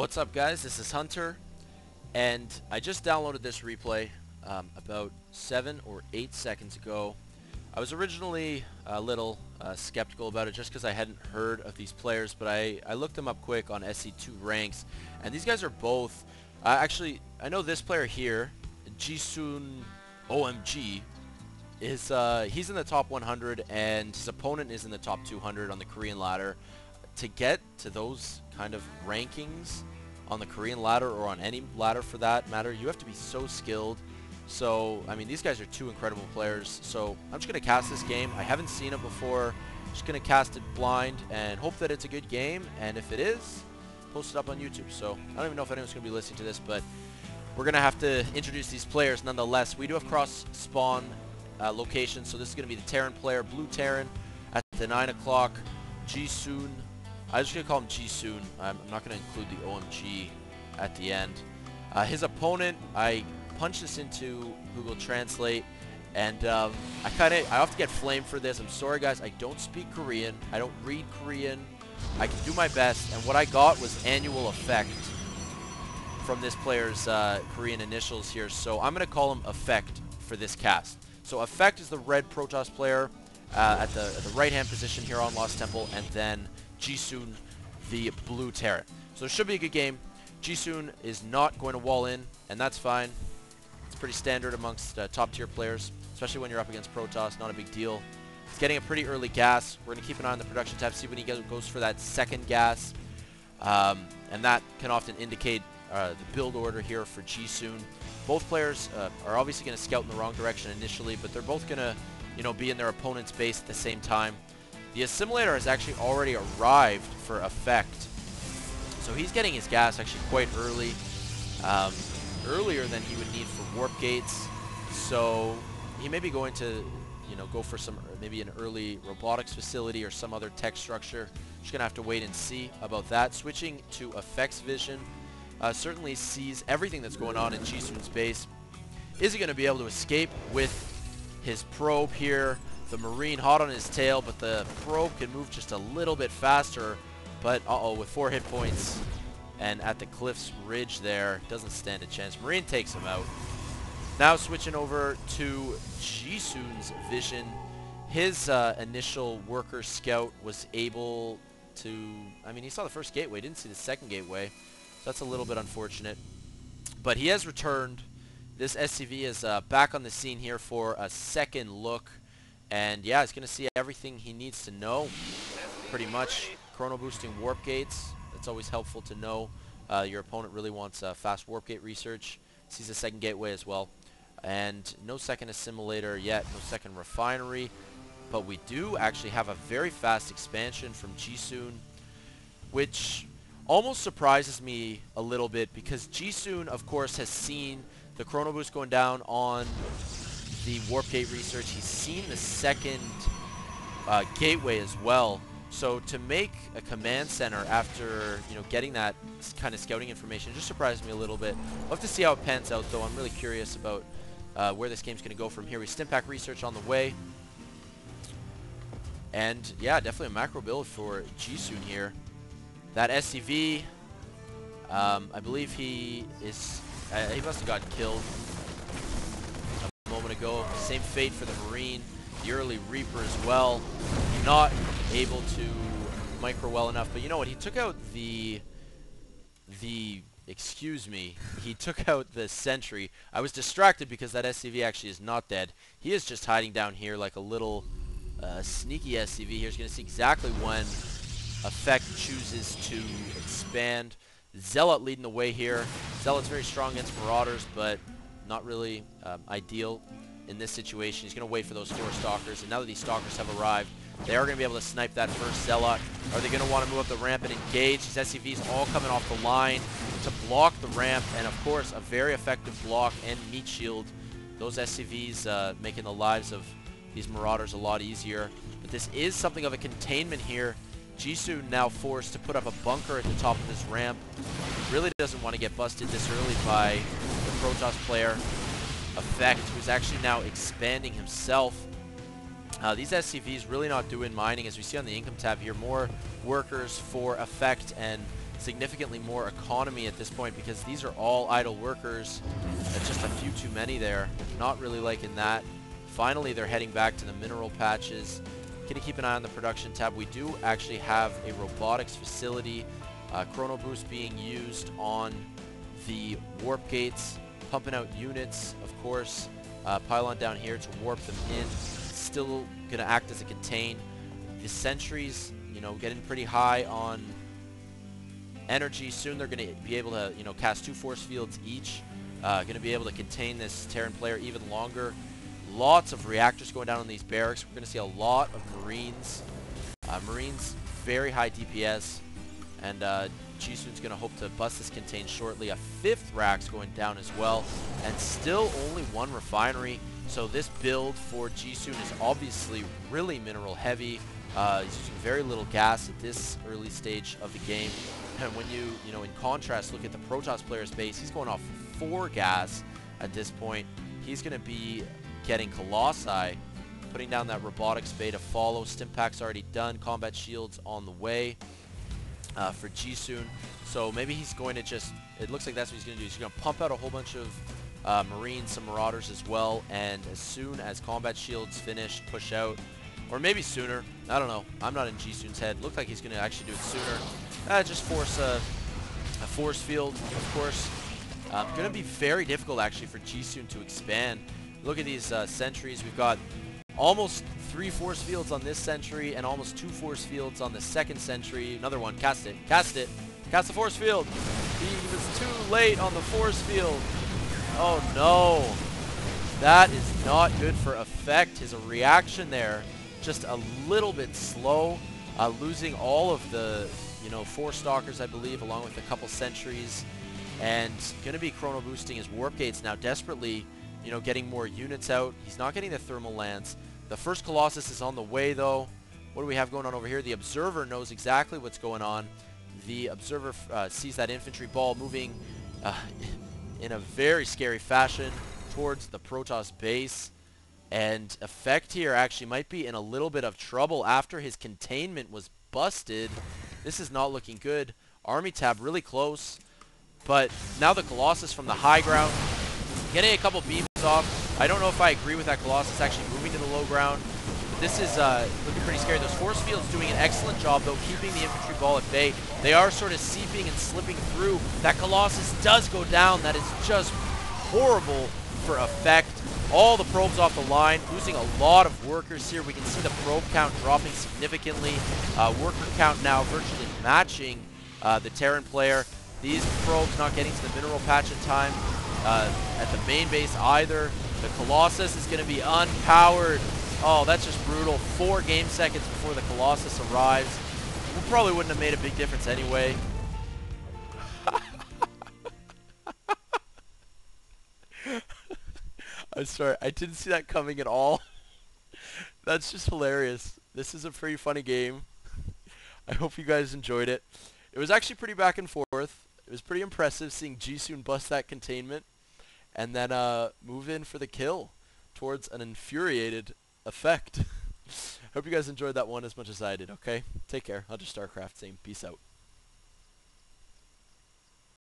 What's up, guys? This is Hunter, and I just downloaded this replay about 7 or 8 seconds ago. I was originally a little skeptical about it just because I hadn't heard of these players, but I looked them up quick on SC2 ranks, and these guys are both actually, I know this player here, JiSooNOMG, is he's in the top 100 and his opponent is in the top 200 on the Korean ladder. To get to those kind of rankings on the Korean ladder, or on any ladder for that matter, you have to be so skilled. So, I mean, these guys are two incredible players. So, I'm just going to cast this game. I haven't seen it before. Just going to cast it blind and hope that it's a good game. And if it is, post it up on YouTube. So, I don't even know if anyone's going to be listening to this, but we're going to have to introduce these players nonetheless. We do have cross-spawn locations. So, this is going to be the Terran player, Blue Terran, at the 9 o'clock. JiSooN. I'm just going to call him JiSooN. I'm not going to include the OMG at the end. His opponent, I punched this into Google Translate, and I often get flamed for this. I'm sorry, guys. I don't speak Korean. I don't read Korean. I can do my best, and what I got was annual effect from this player's Korean initials here. So I'm going to call him Effect for this cast. So Effect is the red Protoss player at the right-hand position here on Lost Temple, and then JiSooN, the blue Terran. So it should be a good game. JiSooN is not going to wall in, and that's fine. It's pretty standard amongst top-tier players, especially when you're up against Protoss. Not a big deal. It's getting a pretty early gas. We're going to keep an eye on the production tab, see when he goes for that second gas. And that can often indicate the build order here for JiSooN. Both players are obviously going to scout in the wrong direction initially, but they're both going to, be in their opponent's base at the same time. The assimilator has actually already arrived for Effect, so he's getting his gas actually quite early, earlier than he would need for warp gates. So he may be going to, go for maybe an early robotics facility or some other tech structure. Just gonna have to wait and see about that. Switching to Effect's vision, certainly sees everything that's going on in JiSooN's base. Is he going to be able to escape with his probe here? The Marine hot on his tail, but the probe can move just a little bit faster. But with 4 hit points and at the cliff's ridge there, doesn't stand a chance. Marine takes him out. Now switching over to JiSooN's vision. His initial worker scout was able to, he saw the first gateway, didn't see the second gateway. So that's a little bit unfortunate. But he has returned. This SCV is back on the scene here for a second look. And yeah, he's going to see everything he needs to know, pretty much. Chrono boosting warp gates, that's always helpful to know. Your opponent really wants fast warp gate research. Sees a second gateway as well. And no second assimilator yet, no second refinery. But we do actually have a very fast expansion from JiSooN, which almost surprises me a little bit, because JiSooN, of course, has seen the chrono boost going down on the warp gate research. He's seen the second gateway as well. So to make a command center after getting that kind of scouting information just surprised me a little bit. We'll have to see how it pans out, though. I'm really curious about where this game's going to go from here. We Stimpack research on the way, and yeah, definitely a macro build for JiSooN here. That SCV, I believe he must have gotten killed moment ago. Same fate for the Marine, the early Reaper as well. Not able to micro well enough, but you know what? He took out he took out the sentry. I was distracted because that SCV actually is not dead. He is just hiding down here like a little sneaky SCV. Here's going to see exactly when Effect chooses to expand. Zealot leading the way here. Zealot's very strong against Marauders, but not really ideal in this situation. He's going to wait for those 4 Stalkers, and now that these Stalkers have arrived, they are going to be able to snipe that first Zealot. Are they going to want to move up the ramp and engage? These SCVs all coming off the line to block the ramp, and of course, a very effective block and meat shield. Those SCVs making the lives of these Marauders a lot easier. But this is something of a containment here. JiSooN now forced to put up a bunker at the top of this ramp. He really doesn't want to get busted this early by the Protoss player, Effect, who's actually now expanding himself. These SCVs really not doing mining, as we see on the income tab here. More workers for Effect, and significantly more economy at this point because these are all idle workers. That's just a few too many there. Not really liking that. Finally, they're heading back to the mineral patches. Gonna keep an eye on the production tab. We do actually have a robotics facility. Chrono Boost being used on the warp gates, pumping out units, of course. Pylon down here to warp them in. Still gonna act as a contain. The sentries, you know, getting pretty high on energy. Soon they're gonna be able to, you know, cast 2 force fields each. Gonna be able to contain this Terran player even longer. Lots of reactors going down on these barracks. We're gonna see a lot of Marines. Marines, very high DPS. And JiSooN's going to hope to bust this contain shortly. A 5th rack's going down as well. And still only 1 refinery. So this build for JiSooN is obviously really mineral heavy. He's using very little gas at this early stage of the game. And when you know, in contrast, look at the Protoss player's base. He's going off 4 gas at this point. He's going to be getting Colossi, putting down that robotics bay to follow. Stimpak's already done. Combat shields on the way. For JiSooN, so maybe he's going to just, it looks like that's what he's going to do. He's going to pump out a whole bunch of Marines, some Marauders as well, and as soon as combat shields finish, push out, or maybe sooner, I don't know, I'm not in JiSooN's head. Looked like he's going to actually do it sooner. Just force a force field, of course. Going to be very difficult actually for JiSooN to expand. Look at these sentries. We've got almost 3 force fields on this sentry and almost 2 force fields on the second sentry. Another one. Cast it. Cast it. Cast the force field. He was too late on the force field. Oh no. That is not good for effect. His reaction there just a little bit slow. Losing all of the, you know, 4 stalkers, I believe, along with a couple sentries. And going to be chrono boosting his warp gates now desperately, you know, getting more units out. He's not getting the thermal lance. The first Colossus is on the way, though. What do we have going on over here? The Observer knows exactly what's going on. The Observer sees that infantry ball moving in a very scary fashion towards the Protoss base. And Effect here actually might be in a little bit of trouble after his containment was busted. This is not looking good. Army tab really close. But now the Colossus from the high ground, getting a couple beams off. I don't know if I agree with that Colossus actually moving to the low ground. This is looking pretty scary. Those force fields doing an excellent job, though, keeping the infantry ball at bay. They are sort of seeping and slipping through. That Colossus does go down. That is just horrible for Effect. All the probes off the line, losing a lot of workers here. We can see the probe count dropping significantly. Worker count now virtually matching the Terran player. These probes not getting to the mineral patch in time at the main base either. The Colossus is going to be unpowered. Oh, that's just brutal. 4 game seconds before the Colossus arrives. We probably wouldn't have made a big difference anyway. I'm sorry, I didn't see that coming at all. That's just hilarious. This is a pretty funny game. I hope you guys enjoyed it. It was actually pretty back and forth. It was pretty impressive seeing JiSooN bust that containment and then move in for the kill towards an infuriated Effect. Hope you guys enjoyed that one as much as I did, okay? Take care. I'll just Starcraft, same. Peace out.